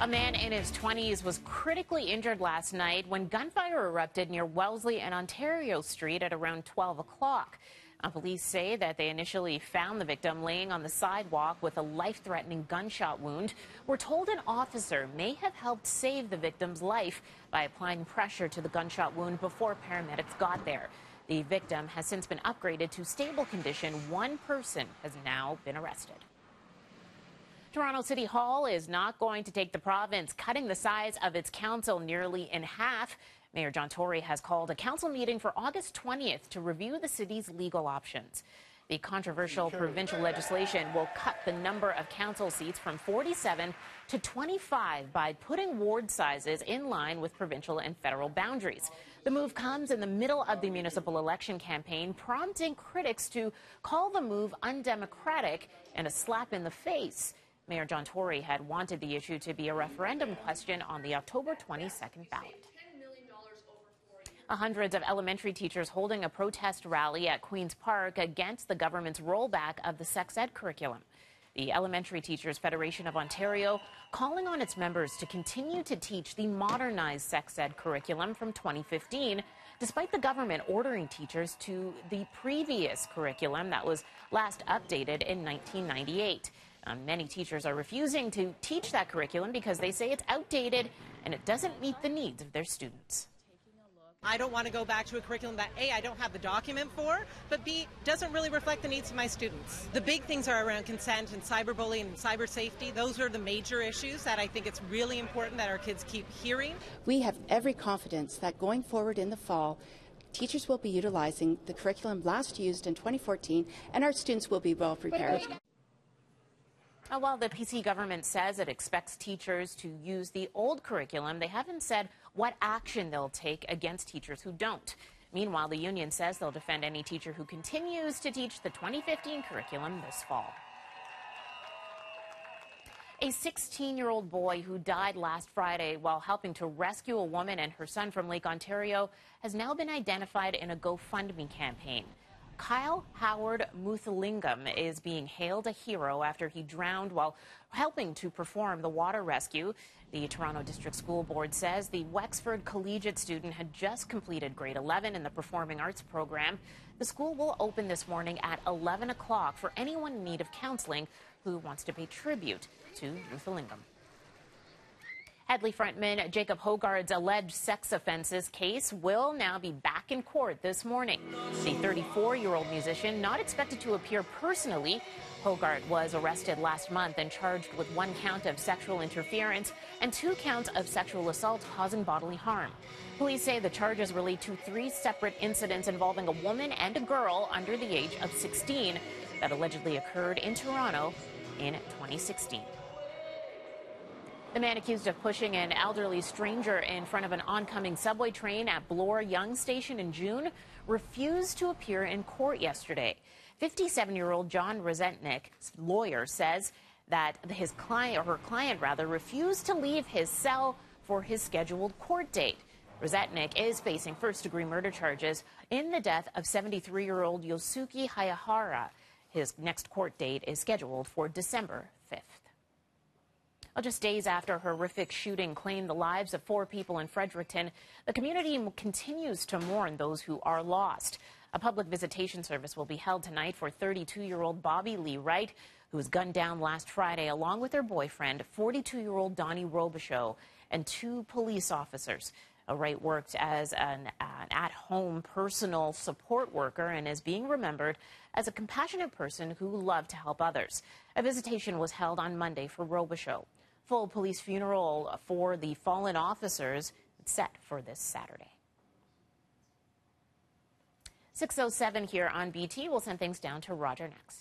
A man in his 20s was critically injured last night when gunfire erupted near Wellesley and Ontario Street at around 12 o'clock. Police say that they initially found the victim laying on the sidewalk with a life-threatening gunshot wound. We're told an officer may have helped save the victim's life by applying pressure to the gunshot wound before paramedics got there. The victim has since been upgraded to stable condition. One person has now been arrested. Toronto City Hall is not going to take the province cutting the size of its council nearly in half. Mayor John Tory has called a council meeting for August 20th to review the city's legal options. The controversial provincial legislation will cut the number of council seats from 47 to 25 by putting ward sizes in line with provincial and federal boundaries. The move comes in the middle of the municipal election campaign, prompting critics to call the move undemocratic and a slap in the face. Mayor John Tory had wanted the issue to be a referendum question on the October 22nd ballot. Hundreds of elementary teachers holding a protest rally at Queen's Park against the government's rollback of the sex ed curriculum. The Elementary Teachers Federation of Ontario calling on its members to continue to teach the modernized sex ed curriculum from 2015, despite the government ordering teachers to the previous curriculum that was last updated in 1998. Many teachers are refusing to teach that curriculum because they say it's outdated and it doesn't meet the needs of their students. I don't want to go back to a curriculum that A, I don't have the document for, but B, doesn't really reflect the needs of my students. The big things are around consent and cyberbullying and cyber safety. Those are the major issues that I think it's really important that our kids keep hearing. We have every confidence that going forward in the fall, teachers will be utilizing the curriculum last used in 2014 and our students will be well prepared. While the PC government says it expects teachers to use the old curriculum, they haven't said what action they'll take against teachers who don't. Meanwhile, the union says they'll defend any teacher who continues to teach the 2015 curriculum this fall. A 16-year-old boy who died last Friday while helping to rescue a woman and her son from Lake Ontario has now been identified in a GoFundMe campaign. Kyle Howard Muthalingam is being hailed a hero after he drowned while helping to perform the water rescue. The Toronto District School Board says the Wexford collegiate student had just completed grade 11 in the Performing Arts program. The school will open this morning at 11 o'clock for anyone in need of counseling who wants to pay tribute to Muthalingam. Headley frontman Jacob Hogarth's alleged sex offenses case will now be back in court this morning. The 34-year-old musician not expected to appear personally. Hogarth was arrested last month and charged with 1 count of sexual interference and 2 counts of sexual assault causing bodily harm. Police say the charges relate to 3 separate incidents involving a woman and a girl under the age of 16 that allegedly occurred in Toronto in 2016. The man accused of pushing an elderly stranger in front of an oncoming subway train at Bloor-Yonge Station in June refused to appear in court yesterday. 57-year-old John Rosetnick's lawyer says that her client refused to leave his cell for his scheduled court date. Rosetnick is facing first-degree murder charges in the death of 73-year-old Yosuke Hayahara. His next court date is scheduled for December 5th. Well, just days after a horrific shooting claimed the lives of 4 people in Fredericton, the community continues to mourn those who are lost. A public visitation service will be held tonight for 32-year-old Bobby Lee Wright, who was gunned down last Friday along with her boyfriend, 42-year-old Donnie Robichaud, and 2 police officers. Wright worked as an at-home personal support worker and is being remembered as a compassionate person who loved to help others. A visitation was held on Monday for Robichaud. Full police funeral for the fallen officers set for this Saturday. 6:07 here on BT. We'll send things down to Roger next.